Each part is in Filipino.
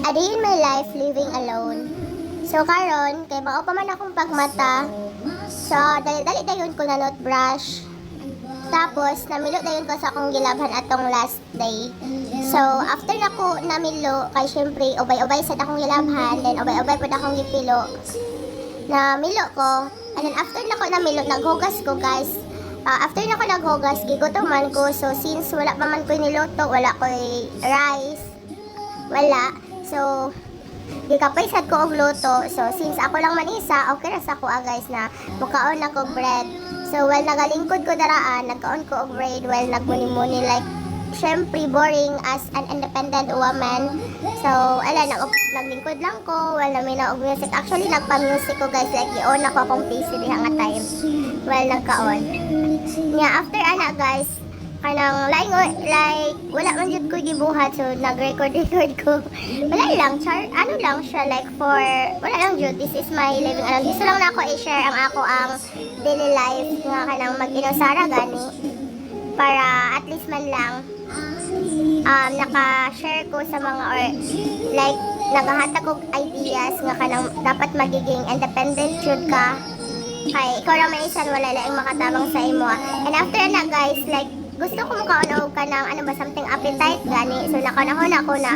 A day in my life living alone. So karon kay bao pa man akong pagmata. So dali-dali dayon ko na brush. Tapos namilo dayon ko sa akong gilabhan atong last day. So after nako namilo kay syempre ubay-ubay sa akong gilabhan, then ubay-ubay pud akong gipilo. Namilo ko. And then after nako namilo naghugas ko guys. After nako naghugas gigutoman ko. So since wala pa man ko niluto, wala ko rice. Wala. So gikapay sad ko og luto. So since ako lang man isa, okay ra sa ako guys na mukaon ako bread. So while nagalingkod ko daraan, nagkaon ko og bread while nagmuni-muni like syempre boring as an independent woman. So ala naglingkod lang ko while namin na og music. Actually nagpa-music ko guys like i-on ako akong PC diha nga time while nagkaon. Nya after ana guys, kanang like wala man jud ko gibuhat, so nag-record ko. Wala lang ano lang siya like for wala lang jud, this is my living alone. Gusto lang na ako i-share ang daily life nga kanang mag-inusara gani para at least man lang naka-share ko sa mga or like nagahatag og ideas nga kanang dapat magiging independent jud ka kay ikaw lang may isan wala laing makatabang sa imo. And after na guys, like gusto ko makaonaw ka ng ano ba something appetite gani. So nakanahon ako na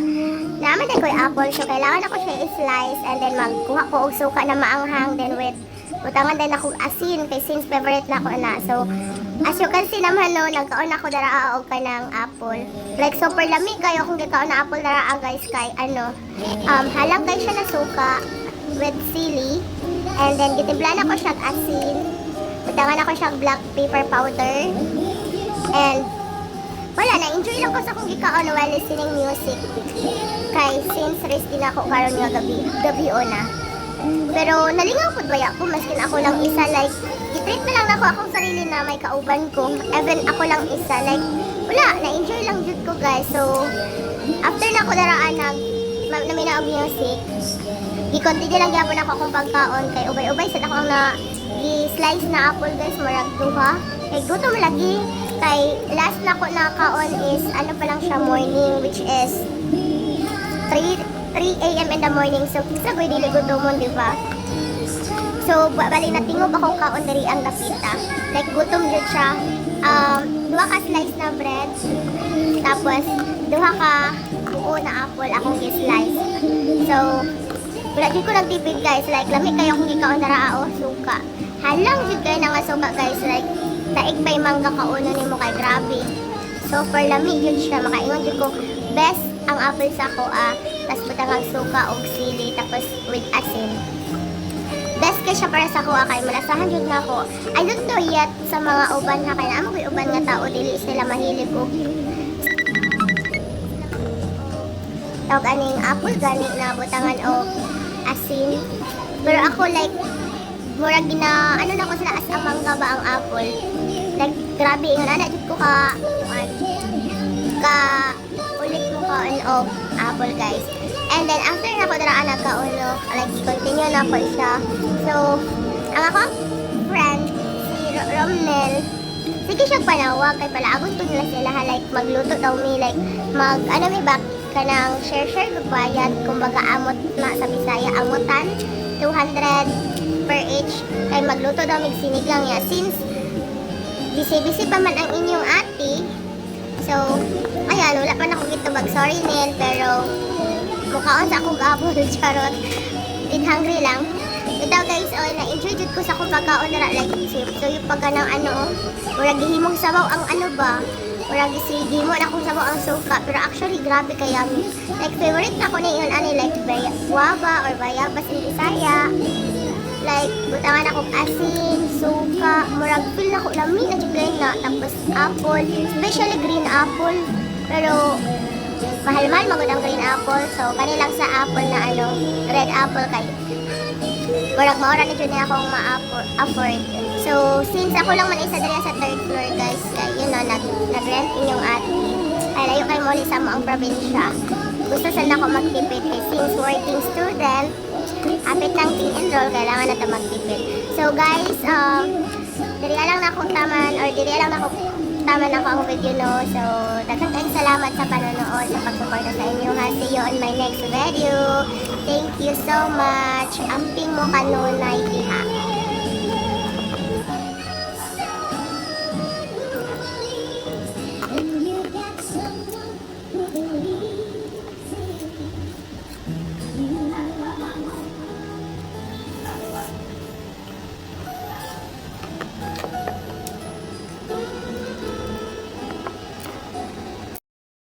naman din ko yung apple, so kailangan ako siya i-slice and then magkuha ko og suka na maanghang, then with butangan din ako asin kay since favorite na ko na. So as you can see naman no, nagkaon ako dara og kanang apple. Like super lami kayo kung gikaon na apple dara guys kay ano halang kay siya na suka with sili and then gitimplan ako siya asin. Butangan ako siya black pepper powder. And wala na, enjoy lang ko sa kong gikaon while listening music. Kay since rest din ako karon nga gabi na. Pero nalingaw pud baya ko maskin ako lang isa like gitreat na lang ako akong sarili na may kauban ko. Even ako lang isa like wala, na-enjoy lang jud ko guys. So after na ko daraan namin na og music, i-continue lang gyapon ako akong pagkaon kay ubay-ubay sa akong na i-slice na apple guys, marag duha. Kay gutom lagi. Kay last na ko nakaon is ano pa lang siya morning, which is 3 a.m. in the morning. So sa ko'y dili gutomon, di ba? So bali natingog akong kaon diri ang dapita. Like gutom jud siya. Duha ka slice na bread. Tapos duha ka buo na apple akong i-slice. So wala jud ko nagtipid guys. Like lami kayo kung gikaon dara o suka. Halang jud kayo na nga suka guys. Like daig pa'y mangga kauno nimo kay grabe. Super lami yun siya. Makaingon jud ko best ang apple sa ko tas butangang suka og sili tapos with asin. Best kay siya para sa ko kay malasahan jud na ako. I don't know yet sa mga uban ha kay amo koy uban nga tao dili sila mahilig og tawag aning apple gani na butangan og asin. Pero ako like murag gina ano na ko sila as mangga ba ang apple. Like grabe ingon ana jud ko ka ulit mo ka og apple guys. And then after na ko dara nagkauno like continue na ko siya. So ang ako friend si Romnel, sige siya panawag kay pala agon to nila sila like magluto daw mi like mag ano mi ba kanang share bayad kumbaga amot na sa Bisaya amutan 200 per each kay magluto daw mig sinigang ya since busy pa man ang inyong ate. So ayan wala pa na ko gitubag, sorry Nel, pero mukhaon sa akong apple charot it hungry lang. Ito guys, na-enjoy jud ko sa akong pagkaon na like so yung pagka ng ano murag gihimong sabaw ang ano ba murag gihimo na akong sabaw ang suka, pero actually grabe kaya like favorite na ko na yun ani like guava or bayabas in Bisaya. Like butangan akong asin, suka, murag feel na ko lami na jud na tapos apple, especially green apple. Pero mahal-mahal magud ang green apple. So kanilang sa apple na ano, red apple kay murag maura na jud na akong ma-afford. So since ako lang man isa diri sa third floor guys, kay you know nag-rent inyong ate. Ay layo kay mo sa ang probinsya. Gusto sana ako magtipid kay since working student, apit ng enroll, kailangan na ito magtipid. So guys, diri lang na akong taman or diri lang na ako tama na ako ang video, no? So, daghang salamat sa panonood, sa pagsuporta sa inyo, ha? See you on my next video. Thank you so much. Amping mo kanunay, diha.